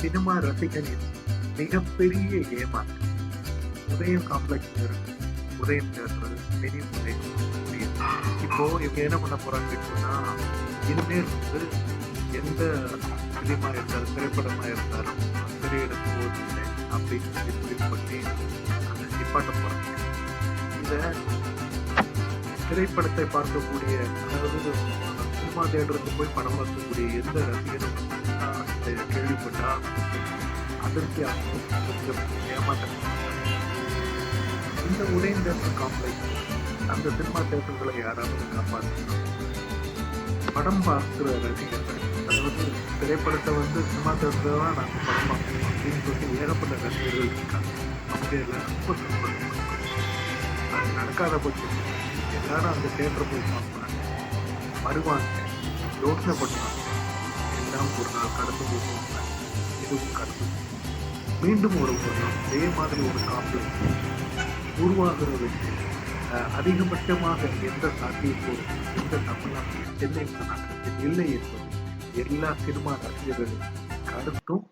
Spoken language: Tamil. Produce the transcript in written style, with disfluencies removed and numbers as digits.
சினிமா ரசிகனின் மிகப்பெரிய ஏமாற்றம். உதயம் காம்ப்ளெக்ஸ் இருக்கு, உதயம் தேட்டர், மினி உதயம். இப்போ இவங்க என்ன பண்ண போறாங்கன்னு சொன்னா, இனிமேல் எந்த சினிமா இருந்தாலும் திரைப்படமா இருந்தாலும் திரையிடத்து போவதில்லை அப்படின்னு சொல்லி முடிவு பண்ணி அதை நிப்பாட்ட போறாங்க. இத திரைப்படத்தை பார்க்கக்கூடிய, அதாவது சினிமா தேட்டருக்கு போய் படம் பார்க்கக்கூடிய எந்த ரசிகரும் கேள்விப்பட்டா அதிர்ச்சியாகவும் கொஞ்சம் ஏமாற்றம். இந்த உதயம் தேட்டர் காம்ப்ளெக்ஸ் அந்த சினிமா தேட்டர்களை யாராவது காப்பாற்றணும். படம் பார்க்கிற ரசிகர்கள், அதாவது திரைப்படத்தை சினிமா தேட்டர் தான் நாங்கள் படம் பார்க்கணும் அப்படின்னு சொல்லி ஏகப்பட்ட ரசிகர்கள் இருக்காங்க. அவங்க எல்லாம் ரொம்ப சந்தோஷம். அது நடக்காத பட்சம் எல்லாரும் அந்த தேட்டரை போய் பார்ப்பாங்க, வருவாங்க, யோசனை பண்ணுவாங்க. எல்லாம் ஒரு நாள் கடந்து போவாங்க, இதுவும் கடந்து மீண்டும் ஒரு நாள் அதே மாதிரி ஒரு காம்ப்ளெக்ஸ் உருவாகிறதுக்கு அதிகபட்சமாக எந்த சாத்தியப்போம் எந்த தமிழ்நாட்டில் சென்னை மாநகரத்தில் இல்லை என்பது எல்லா சினிமா ரசிகர்களும் கருத்தும்